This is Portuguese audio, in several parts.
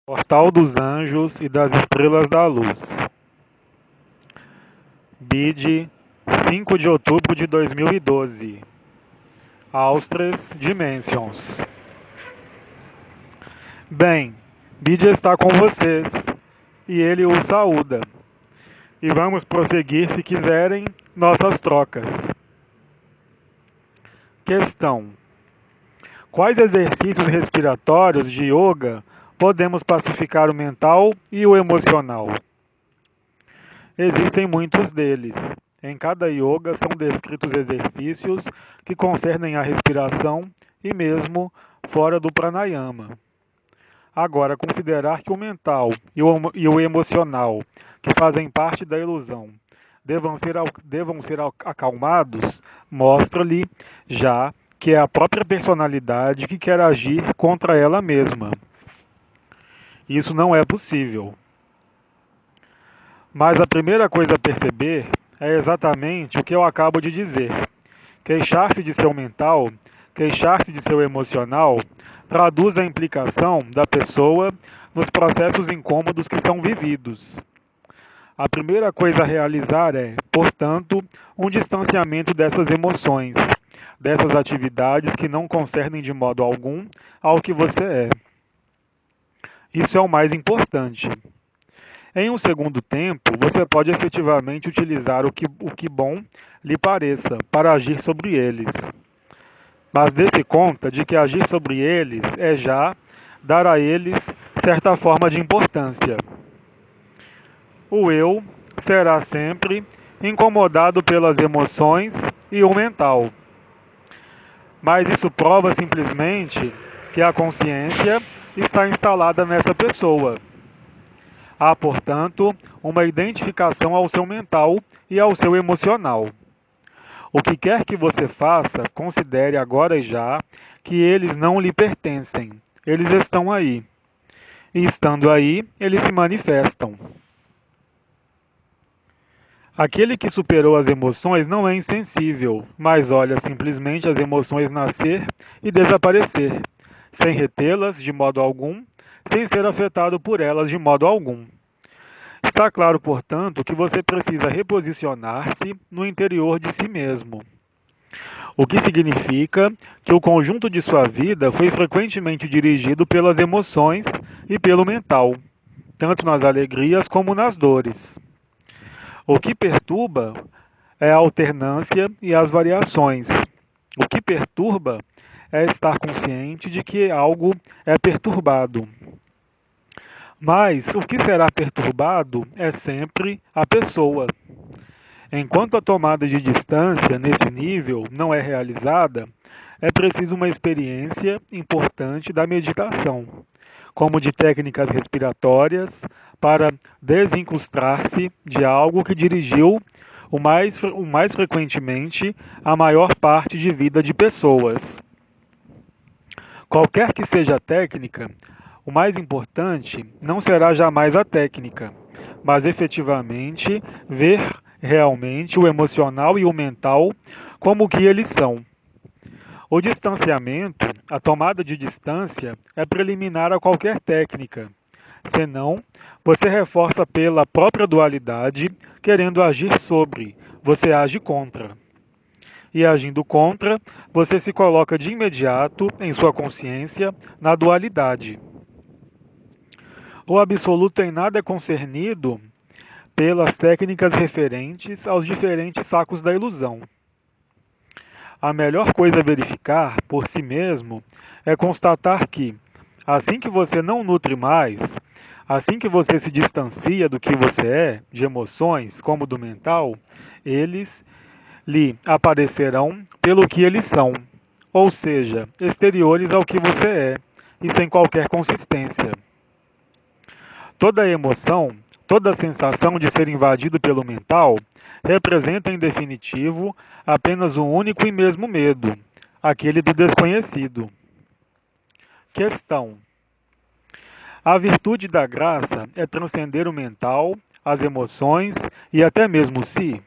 Portal dos Anjos e das Estrelas da Luz. BID, 5 de outubro de 2012. Austres Dimensions. Bem, BID está com vocês e ele o saúda. E vamos prosseguir, se quiserem, nossas trocas. Questão: quais exercícios respiratórios de yoga podemos pacificar o mental e o emocional? Existem muitos deles. Em cada yoga são descritos exercícios que concernem a respiração e mesmo fora do pranayama. Agora, considerar que o mental e o emocional, que fazem parte da ilusão, devam ser acalmados, mostra-lhe já que é a própria personalidade que quer agir contra ela mesma. Isso não é possível. Mas a primeira coisa a perceber é exatamente o que eu acabo de dizer. Queixar-se de seu mental, queixar-se de seu emocional, traduz a implicação da pessoa nos processos incômodos que são vividos. A primeira coisa a realizar é, portanto, um distanciamento dessas emoções, dessas atividades que não concernem de modo algum ao que você é. Isso é o mais importante. Em um segundo tempo, você pode efetivamente utilizar o que bom lhe pareça para agir sobre eles. Mas dê-se conta de que agir sobre eles é já dar a eles certa forma de importância. O eu será sempre incomodado pelas emoções e o mental. Mas isso prova simplesmente que a consciência está instalada nessa pessoa. Há, portanto, uma identificação ao seu mental e ao seu emocional. O que quer que você faça, considere agora e já que eles não lhe pertencem. Eles estão aí. E estando aí, eles se manifestam. Aquele que superou as emoções não é insensível, mas olha simplesmente as emoções nascer e desaparecer, sem retê-las de modo algum, sem ser afetado por elas de modo algum. Está claro, portanto, que você precisa reposicionar-se no interior de si mesmo. O que significa que o conjunto de sua vida foi frequentemente dirigido pelas emoções e pelo mental, tanto nas alegrias como nas dores. O que perturba é a alternância e as variações. O que perturba é estar consciente de que algo é perturbado. Mas o que será perturbado é sempre a pessoa. Enquanto a tomada de distância nesse nível não é realizada, é preciso uma experiência importante da meditação, como de técnicas respiratórias, para desincrustar-se de algo que dirigiu o mais frequentemente a maior parte de vida de pessoas. Qualquer que seja a técnica, o mais importante não será jamais a técnica, mas efetivamente ver realmente o emocional e o mental como o que eles são. O distanciamento, a tomada de distância, é preliminar a qualquer técnica. Senão, você reforça pela própria dualidade, querendo agir sobre, você age contra. E agindo contra, você se coloca de imediato, em sua consciência, na dualidade. O absoluto em nada é concernido pelas técnicas referentes aos diferentes sacos da ilusão. A melhor coisa a verificar, por si mesmo, é constatar que, assim que você não nutre mais, assim que você se distancia do que você é, de emoções como do mental, eles lhe aparecerão pelo que eles são, ou seja, exteriores ao que você é, e sem qualquer consistência. Toda emoção, toda sensação de ser invadido pelo mental, representa em definitivo apenas um único e mesmo medo, aquele do desconhecido. Questão: a virtude da graça é transcender o mental, as emoções e até mesmo o si?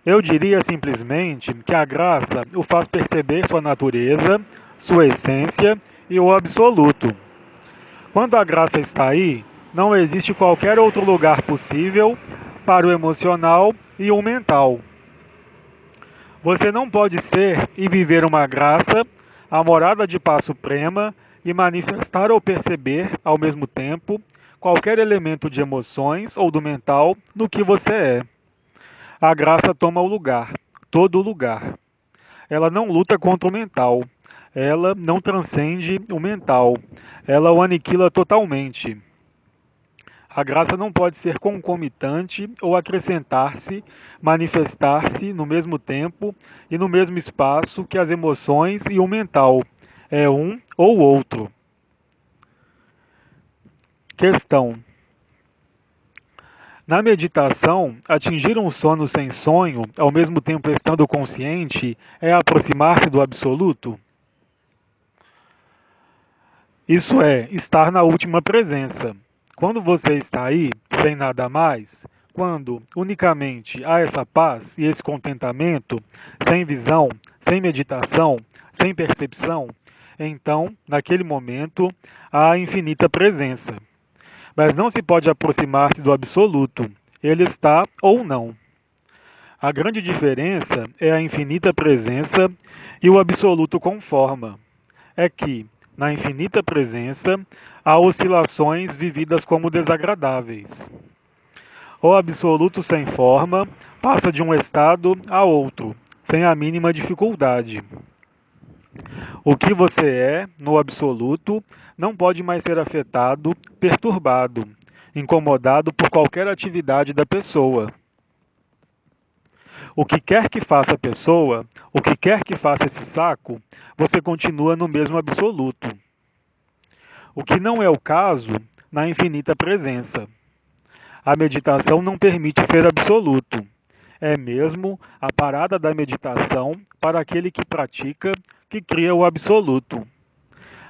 Eu diria simplesmente que a graça o faz perceber sua natureza, sua essência e o absoluto. Quando a graça está aí, não existe qualquer outro lugar possível para o emocional e o mental. Você não pode ser e viver uma graça, a morada de paz suprema, e manifestar ou perceber, ao mesmo tempo, qualquer elemento de emoções ou do mental no que você é. A graça toma o lugar, todo o lugar. Ela não luta contra o mental. Ela não transcende o mental. Ela o aniquila totalmente. A graça não pode ser concomitante ou acrescentar-se, manifestar-se no mesmo tempo e no mesmo espaço que as emoções e o mental. É um ou outro. Questão: na meditação, atingir um sono sem sonho, ao mesmo tempo estando consciente, é aproximar-se do absoluto? Isso é, estar na última presença. Quando você está aí, sem nada mais, quando unicamente há essa paz e esse contentamento, sem visão, sem meditação, sem percepção, então, naquele momento, há a infinita presença. Mas não se pode aproximar-se do absoluto. Ele está ou não. A grande diferença é a infinita presença e o absoluto com forma. É que, na infinita presença, há oscilações vividas como desagradáveis. O absoluto sem forma passa de um estado a outro, sem a mínima dificuldade. O que você é, no absoluto, não pode mais ser afetado, perturbado, incomodado por qualquer atividade da pessoa. O que quer que faça a pessoa, o que quer que faça esse saco, você continua no mesmo absoluto. O que não é o caso na infinita presença. A meditação não permite ser absoluto. É mesmo a parada da meditação para aquele que pratica, que cria o absoluto.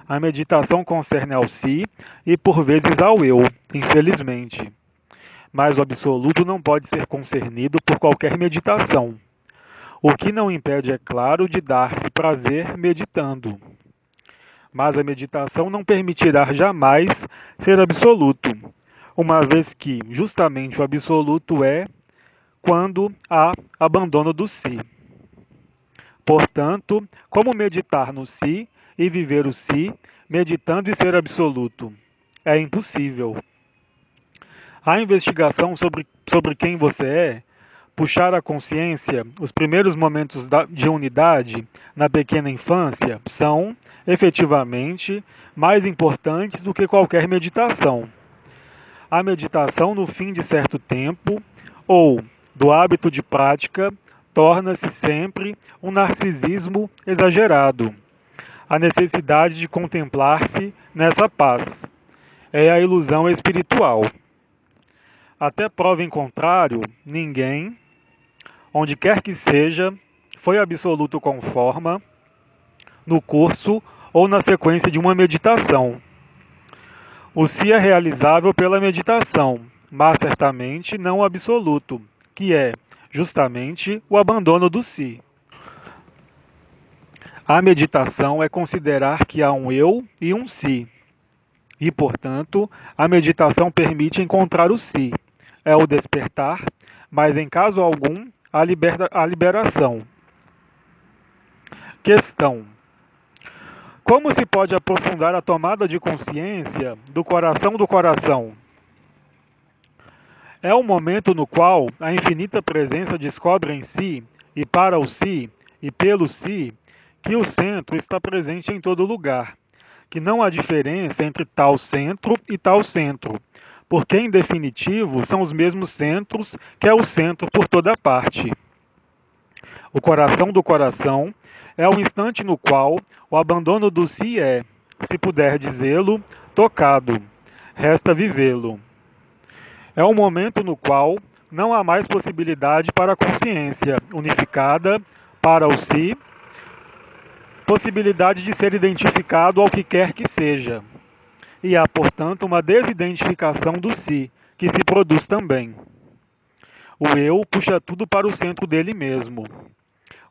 A meditação concerne ao si e por vezes ao eu, infelizmente. Mas o absoluto não pode ser concernido por qualquer meditação. O que não impede, é claro, de dar-se prazer meditando. Mas a meditação não permitirá jamais ser absoluto, uma vez que justamente o absoluto é quando há abandono do si. Portanto, como meditar no si e viver o si, meditando e ser absoluto? É impossível. A investigação sobre quem você é, puxar a consciência, os primeiros momentos de unidade na pequena infância são, efetivamente, mais importantes do que qualquer meditação. A meditação, no fim de certo tempo, ou do hábito de prática, torna-se sempre um narcisismo exagerado. A necessidade de contemplar-se nessa paz. É a ilusão espiritual. Até prova em contrário, ninguém, onde quer que seja, foi absoluto com forma, no curso ou na sequência de uma meditação. O si é realizável pela meditação, mas certamente não o absoluto, que é, justamente, o abandono do si. A meditação é considerar que há um eu e um si. E, portanto, a meditação permite encontrar o si. É o despertar, mas em caso algum, a liberação. Questão: como se pode aprofundar a tomada de consciência do coração? É o momento no qual a infinita presença descobre em si, e para o si, e pelo si, que o centro está presente em todo lugar, que não há diferença entre tal centro e tal centro, porque em definitivo são os mesmos centros, que é o centro por toda parte. O coração do coração é o instante no qual o abandono do si é, se puder dizê-lo, tocado. Resta vivê-lo. É o momento no qual não há mais possibilidade para a consciência unificada, para o si, possibilidade de ser identificado ao que quer que seja. E há, portanto, uma desidentificação do si, que se produz também. O eu puxa tudo para o centro dele mesmo.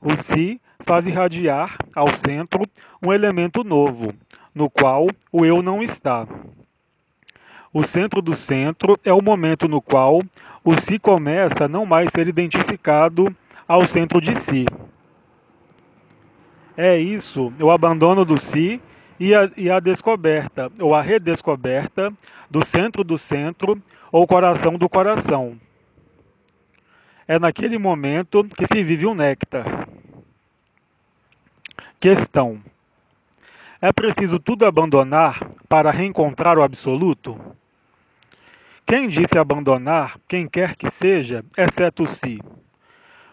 O si faz irradiar ao centro um elemento novo, no qual o eu não está. O centro do centro é o momento no qual o si começa a não mais ser identificado ao centro de si. É isso, o abandono do si e a descoberta, ou a redescoberta do centro, ou coração do coração. É naquele momento que se vive o néctar. Questão: é preciso tudo abandonar para reencontrar o absoluto? Quem disse abandonar, quem quer que seja, exceto o si?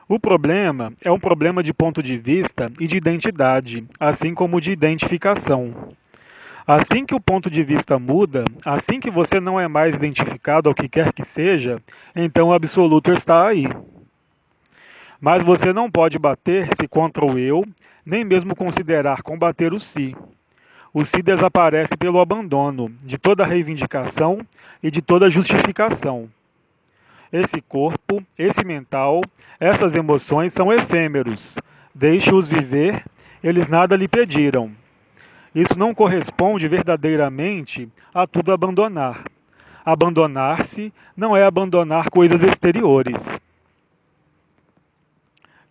O problema é um problema de ponto de vista e de identidade, assim como de identificação. Assim que o ponto de vista muda, assim que você não é mais identificado ao que quer que seja, então o absoluto está aí. Mas você não pode bater-se contra o eu, nem mesmo considerar combater o si. O si desaparece pelo abandono de toda reivindicação e de toda justificação. Esse corpo, esse mental, essas emoções são efêmeros. Deixe-os viver, eles nada lhe pediram. Isso não corresponde verdadeiramente a tudo abandonar. Abandonar-se não é abandonar coisas exteriores.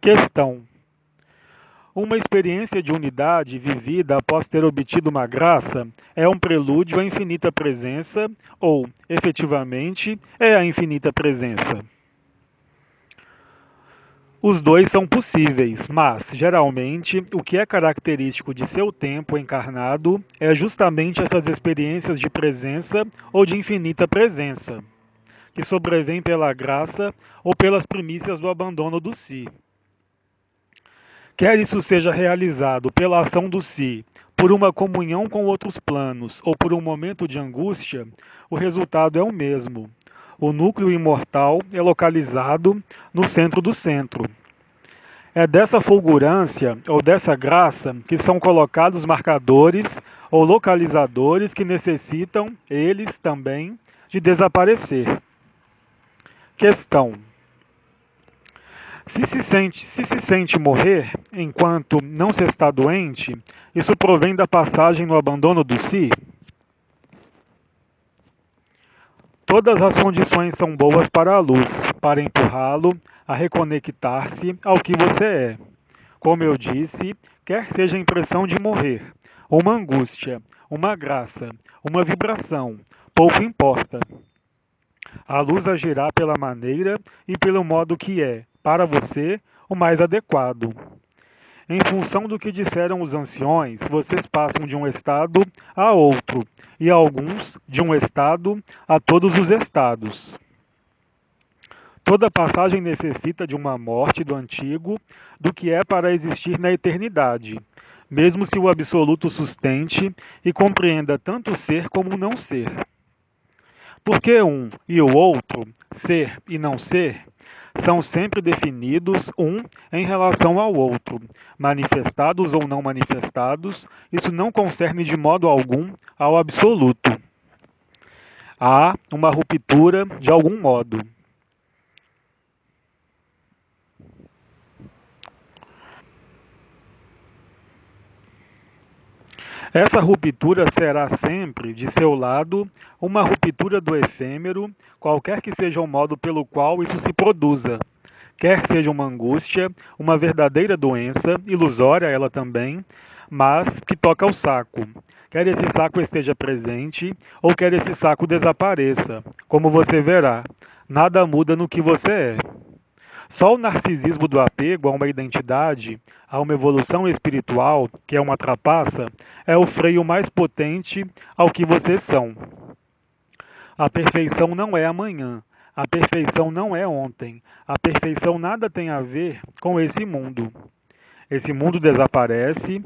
Questão: uma experiência de unidade vivida após ter obtido uma graça é um prelúdio à infinita presença ou, efetivamente, é a infinita presença? Os dois são possíveis, mas, geralmente, o que é característico de seu tempo encarnado é justamente essas experiências de presença ou de infinita presença, que sobrevêm pela graça ou pelas primícias do abandono do si. Quer isso seja realizado pela ação do si, por uma comunhão com outros planos ou por um momento de angústia, o resultado é o mesmo. O núcleo imortal é localizado no centro do centro. É dessa fulgurância ou dessa graça que são colocados marcadores ou localizadores que necessitam, eles também, de desaparecer. Questão: se se sente morrer enquanto não se está doente, isso provém da passagem no abandono do si? Todas as condições são boas para a luz, para empurrá-lo a reconectar-se ao que você é. Como eu disse, quer seja a impressão de morrer, uma angústia, uma graça, uma vibração, pouco importa. A luz agirá pela maneira e pelo modo que é, para você, o mais adequado. Em função do que disseram os anciões, vocês passam de um estado a outro, e alguns de um estado a todos os estados. Toda passagem necessita de uma morte do antigo, do que é para existir na eternidade, mesmo se o absoluto sustente e compreenda tanto ser como não ser. Porque um e o outro, ser e não ser, são sempre definidos um em relação ao outro, manifestados ou não manifestados, isso não concerne de modo algum ao absoluto. Há uma ruptura de algum modo. Essa ruptura será sempre, de seu lado, uma ruptura do efêmero, qualquer que seja o modo pelo qual isso se produza. Quer seja uma angústia, uma verdadeira doença, ilusória ela também, mas que toca ao saco. Quer esse saco esteja presente, ou quer esse saco desapareça. Como você verá, nada muda no que você é. Só o narcisismo do apego a uma identidade, a uma evolução espiritual, que é uma trapaça, é o freio mais potente ao que vocês são. A perfeição não é amanhã. A perfeição não é ontem. A perfeição nada tem a ver com esse mundo. Esse mundo desaparece,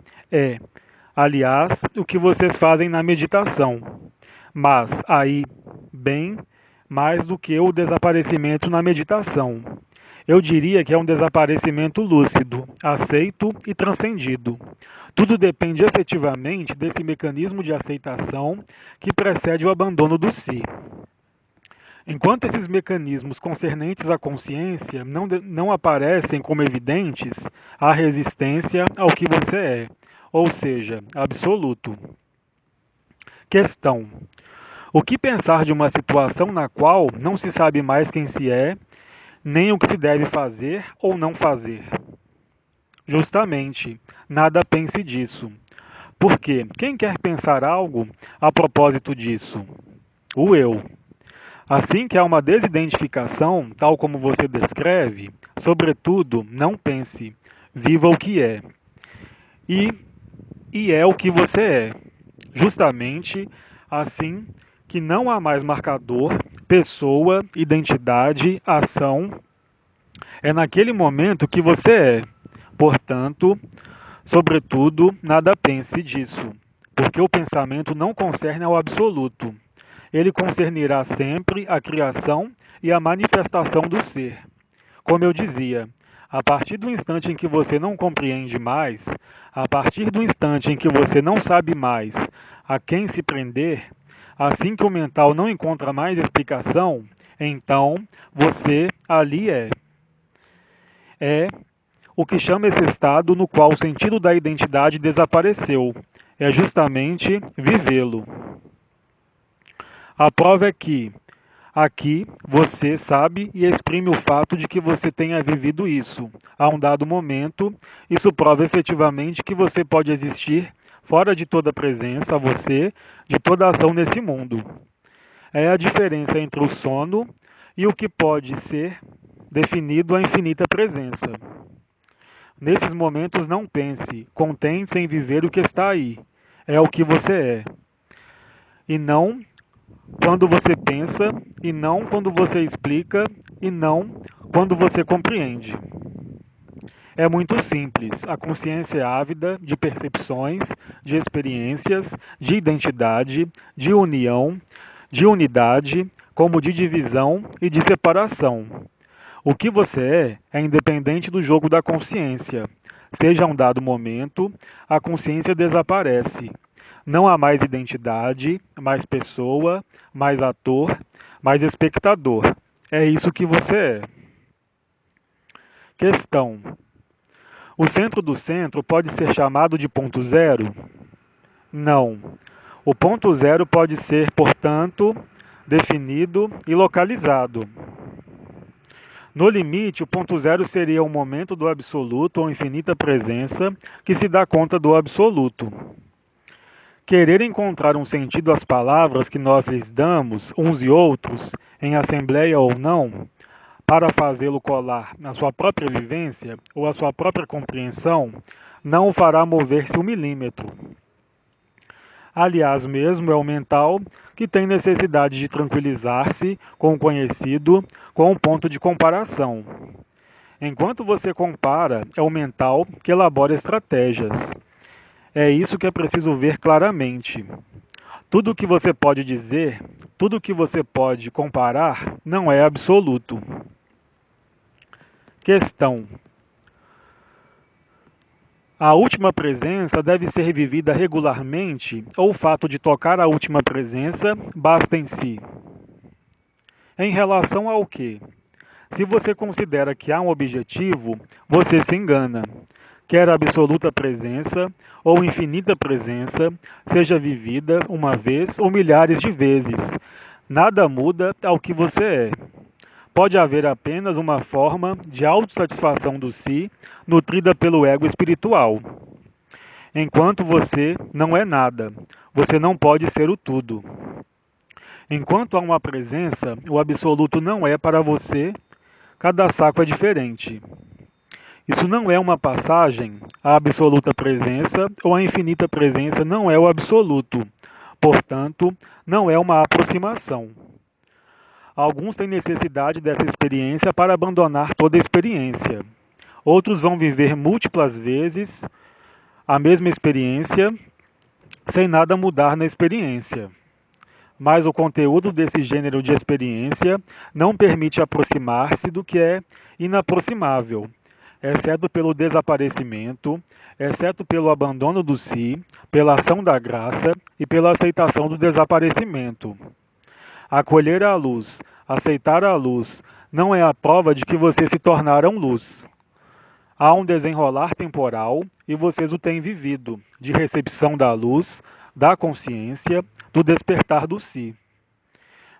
aliás, o que vocês fazem na meditação. Mas aí, bem mais do que o desaparecimento na meditação. Eu diria que é um desaparecimento lúcido, aceito e transcendido. Tudo depende efetivamente desse mecanismo de aceitação que precede o abandono do si. Enquanto esses mecanismos concernentes à consciência não aparecem como evidentes, há resistência ao que você é, ou seja, absoluto. Questão: O que pensar de uma situação na qual não se sabe mais quem se é, nem o que se deve fazer ou não fazer? Justamente, nada pense disso. Porque quem quer pensar algo a propósito disso? O eu. Assim que há uma desidentificação, tal como você descreve, sobretudo, não pense, viva o que é. E, e é o que você é. Justamente assim que não há mais marcador, pessoa, identidade, ação, é naquele momento que você é. Portanto, sobretudo, nada pense disso, porque o pensamento não concerne ao absoluto. Ele concernirá sempre a criação e a manifestação do ser. Como eu dizia, a partir do instante em que você não compreende mais, a partir do instante em que você não sabe mais a quem se prender, assim que o mental não encontra mais explicação, então você ali é. É o que chama esse estado no qual o sentido da identidade desapareceu. É justamente vivê-lo. A prova é que aqui você sabe e exprime o fato de que você tenha vivido isso. A um dado momento, isso prova efetivamente que você pode existir fora de toda presença, você, de toda ação nesse mundo. É a diferença entre o sono e o que pode ser definido a infinita presença. Nesses momentos não pense, contente-se em viver o que está aí. É o que você é. E não quando você pensa, e não quando você explica, e não quando você compreende. É muito simples. A consciência é ávida de percepções, de experiências, de identidade, de união, de unidade, como de divisão e de separação. O que você é independente do jogo da consciência. Seja um dado momento, a consciência desaparece. Não há mais identidade, mais pessoa, mais ator, mais espectador. É isso que você é. Questão: o centro do centro pode ser chamado de ponto zero? Não. O ponto zero pode ser, portanto, definido e localizado. No limite, o ponto zero seria o momento do absoluto ou infinita presença que se dá conta do absoluto. Querer encontrar um sentido às palavras que nós lhes damos, uns e outros, em assembleia ou não, para fazê-lo colar na sua própria vivência ou à sua própria compreensão, não o fará mover-se um milímetro. Aliás, mesmo é o mental que tem necessidade de tranquilizar-se com o conhecido, com um ponto de comparação. Enquanto você compara, é o mental que elabora estratégias. É isso que é preciso ver claramente. Tudo o que você pode dizer, tudo o que você pode comparar, não é absoluto. Questão: a última presença deve ser vivida regularmente ou o fato de tocar a última presença basta em si? Em relação ao quê? Se você considera que há um objetivo, você se engana. Quer a absoluta presença ou infinita presença seja vivida uma vez ou milhares de vezes. Nada muda ao que você é. Pode haver apenas uma forma de autossatisfação do si, nutrida pelo ego espiritual. Enquanto você não é nada, você não pode ser o tudo. Enquanto há uma presença, o absoluto não é para você, cada saco é diferente. Isso não é uma passagem, a absoluta presença ou a infinita presença não é o absoluto. Portanto, não é uma aproximação. Alguns têm necessidade dessa experiência para abandonar toda a experiência. Outros vão viver múltiplas vezes a mesma experiência sem nada mudar na experiência. Mas o conteúdo desse gênero de experiência não permite aproximar-se do que é inaproximável, exceto pelo desaparecimento, exceto pelo abandono do si, pela ação da graça e pela aceitação do desaparecimento. Acolher a luz, aceitar a luz, não é a prova de que vocês se tornaram luz. Há um desenrolar temporal, e vocês o têm vivido, de recepção da luz, da consciência, do despertar do si.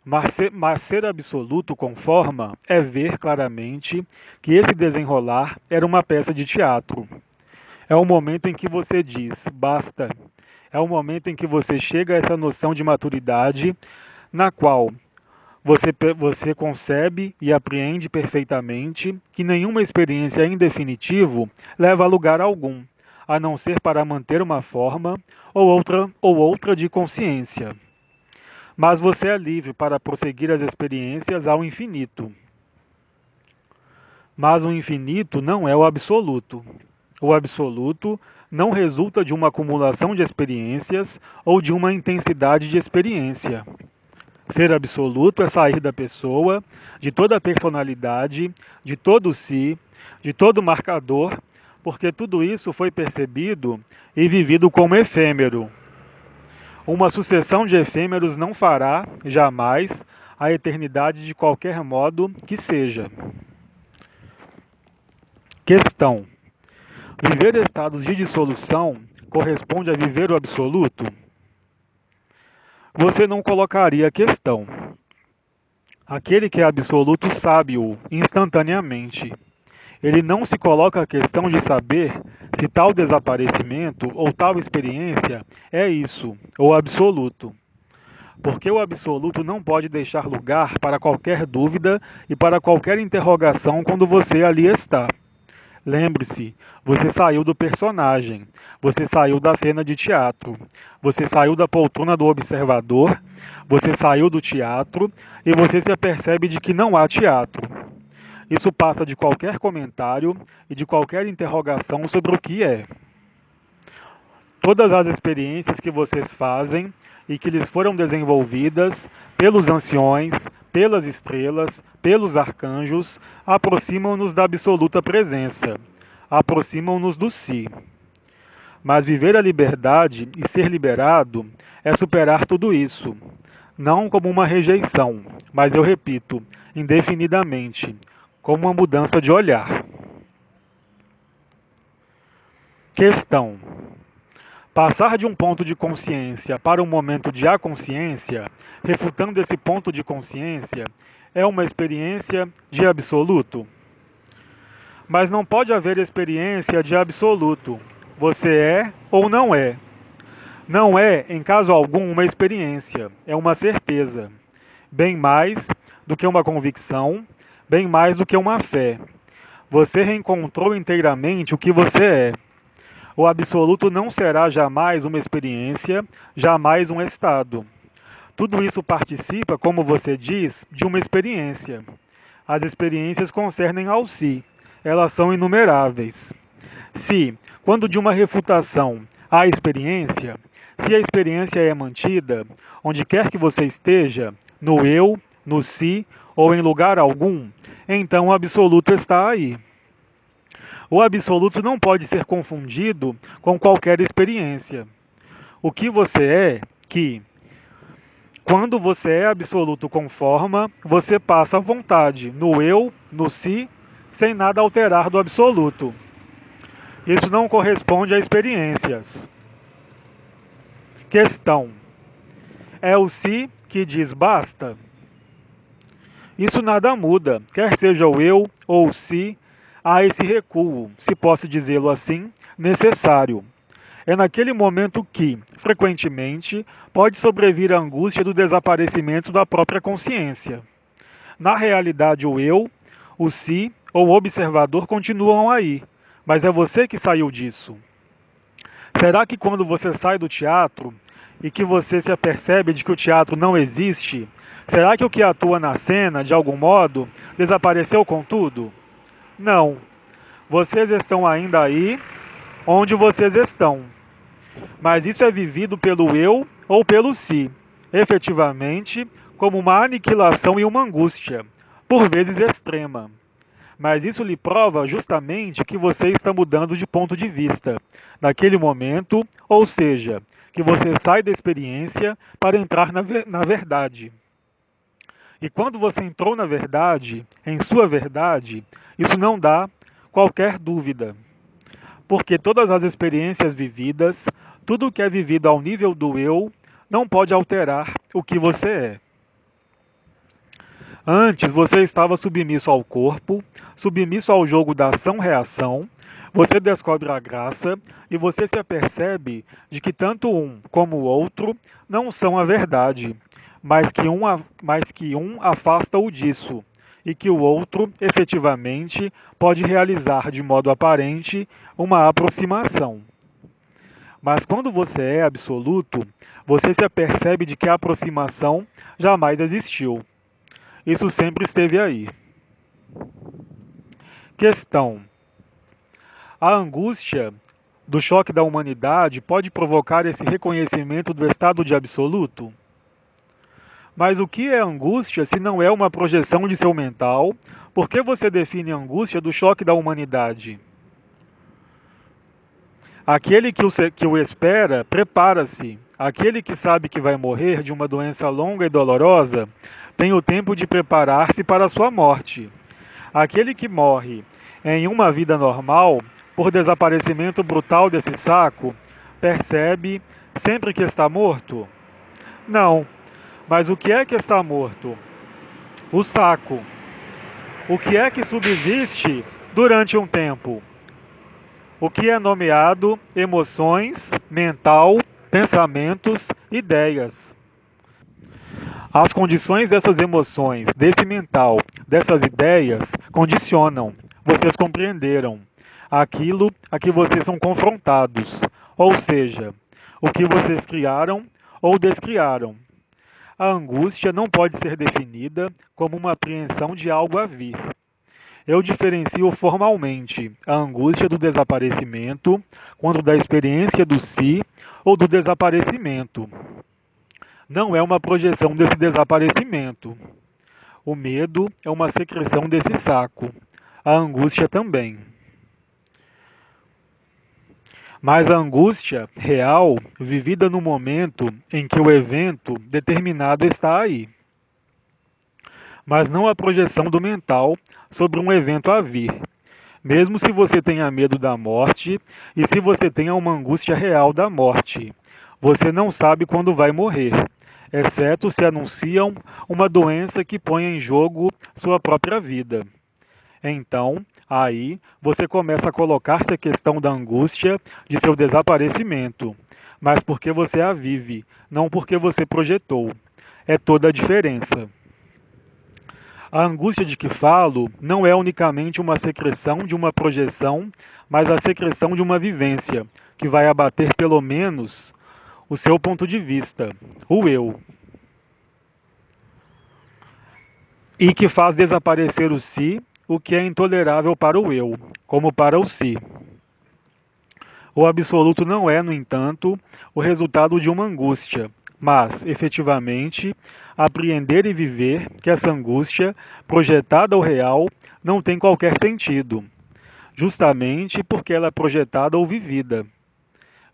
Mas ser absoluto com forma é ver claramente que esse desenrolar era uma peça de teatro. É o momento em que você diz, basta. É o momento em que você chega a essa noção de maturidade, na qual você concebe e apreende perfeitamente que nenhuma experiência em definitivo leva a lugar algum, a não ser para manter uma forma ou outra de consciência. Mas você é livre para prosseguir as experiências ao infinito. Mas o infinito não é o absoluto. O absoluto não resulta de uma acumulação de experiências ou de uma intensidade de experiência. Ser absoluto é sair da pessoa, de toda a personalidade, de todo o si, de todo marcador, porque tudo isso foi percebido e vivido como efêmero. Uma sucessão de efêmeros não fará, jamais, a eternidade de qualquer modo que seja. Questão: viver estados de dissolução corresponde a viver o absoluto? Você não colocaria a questão. Aquele que é absoluto sabe-o instantaneamente. Ele não se coloca a questão de saber se tal desaparecimento ou tal experiência é isso, ou absoluto. Porque o absoluto não pode deixar lugar para qualquer dúvida e para qualquer interrogação quando você ali está. Lembre-se, você saiu do personagem, você saiu da cena de teatro, você saiu da poltrona do observador, você saiu do teatro e você se apercebe de que não há teatro. Isso passa de qualquer comentário e de qualquer interrogação sobre o que é. Todas as experiências que vocês fazem e que lhes foram desenvolvidas pelos anciões, pelas estrelas, pelos arcanjos, aproximam-nos da absoluta presença, aproximam-nos do si. Mas viver a liberdade e ser liberado é superar tudo isso, não como uma rejeição, mas eu repito, indefinidamente, como uma mudança de olhar. Questão: passar de um ponto de consciência para um momento de aconsciência, refutando esse ponto de consciência, é uma experiência de absoluto? Mas não pode haver experiência de absoluto. Você é ou não é. Não é, em caso algum, uma experiência, é uma certeza. Bem mais do que uma convicção, bem mais do que uma fé. Você reencontrou inteiramente o que você é. O absoluto não será jamais uma experiência, jamais um estado. Tudo isso participa, como você diz, de uma experiência. As experiências concernem ao si. Elas são inumeráveis. Se, quando de uma refutação há experiência, se a experiência é mantida, onde quer que você esteja, no eu, no si ou em lugar algum, então o absoluto está aí. O absoluto não pode ser confundido com qualquer experiência. O que você é, que, quando você é absoluto com forma, você passa à vontade, no eu, no si, sem nada alterar do absoluto. Isso não corresponde a experiências. Questão: é o si que diz basta? Isso nada muda, quer seja o eu ou o si, há esse recuo, se posso dizê-lo assim, necessário. É naquele momento que, frequentemente, pode sobrevir a angústia do desaparecimento da própria consciência. Na realidade, o eu, o si ou o observador continuam aí, mas é você que saiu disso. Será que quando você sai do teatro e que você se apercebe de que o teatro não existe, será que o que atua na cena, de algum modo, desapareceu com tudo? Não. Vocês estão ainda aí onde vocês estão. Mas isso é vivido pelo eu ou pelo si, efetivamente, como uma aniquilação e uma angústia, por vezes extrema. Mas isso lhe prova justamente que você está mudando de ponto de vista, naquele momento, ou seja, que você sai da experiência para entrar na verdade. E quando você entrou na verdade, em sua verdade, isso não dá qualquer dúvida. Porque todas as experiências vividas, tudo o que é vivido ao nível do eu, não pode alterar o que você é. Antes você estava submisso ao corpo, submisso ao jogo da ação-reação, você descobre a graça e você se apercebe de que tanto um como o outro não são a verdade, mas que um afasta-o disso, e que o outro, efetivamente, pode realizar de modo aparente uma aproximação. Mas quando você é absoluto, você se apercebe de que a aproximação jamais existiu. Isso sempre esteve aí. Questão: a angústia do choque da humanidade pode provocar esse reconhecimento do estado de absoluto? Mas o que é angústia se não é uma projeção de seu mental? Por que você define a angústia do choque da humanidade? Aquele que o espera, prepara-se. Aquele que sabe que vai morrer de uma doença longa e dolorosa, tem o tempo de preparar-se para a sua morte. Aquele que morre em uma vida normal, por desaparecimento brutal desse saco, percebe sempre que está morto? Não. Mas o que é que está morto? O saco. O que é que subsiste durante um tempo? O que é nomeado emoções, mental, pensamentos, ideias. As condições dessas emoções, desse mental, dessas ideias, condicionam. Vocês compreenderam aquilo a que vocês são confrontados, ou seja, o que vocês criaram ou descriaram. A angústia não pode ser definida como uma apreensão de algo a vir. Eu diferencio formalmente a angústia do desaparecimento, quando da experiência do si ou do desaparecimento. Não é uma projeção desse desaparecimento. O medo é uma secreção desse saco. A angústia também. Mas a angústia real, vivida no momento em que o evento determinado está aí. Mas não a projeção do mental sobre um evento a vir. Mesmo se você tenha medo da morte e se você tenha uma angústia real da morte, você não sabe quando vai morrer, exceto se anunciam uma doença que põe em jogo sua própria vida. Então, aí, você começa a colocar-se a questão da angústia de seu desaparecimento, mas porque você a vive, não porque você projetou. É toda a diferença. A angústia de que falo não é unicamente uma secreção de uma projeção, mas a secreção de uma vivência, que vai abater pelo menos o seu ponto de vista, o eu, e que faz desaparecer o si, o que é intolerável para o eu, como para o si. O absoluto não é, no entanto, o resultado de uma angústia, mas, efetivamente, apreender e viver que essa angústia, projetada ou real, não tem qualquer sentido, justamente porque ela é projetada ou vivida.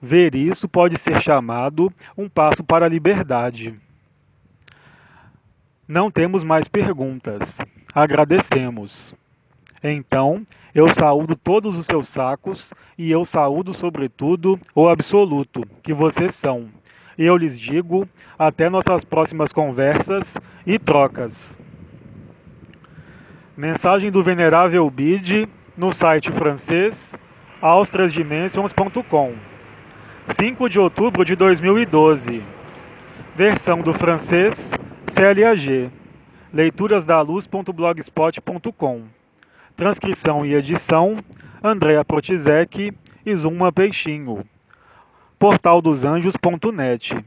Ver isso pode ser chamado um passo para a liberdade. Não temos mais perguntas. Agradecemos. Então, eu saúdo todos os seus sacos e eu saúdo, sobretudo, o absoluto, que vocês são. E eu lhes digo, até nossas próximas conversas e trocas. Mensagem do Venerável Bide no site francês austrasdimensions.com, 5 de outubro de 2012. Versão do francês CLAG. leiturasdaluz.blogspot.com. Transcrição e edição Andréa Protizek e Zuma Peixinho. portaldosanjos.net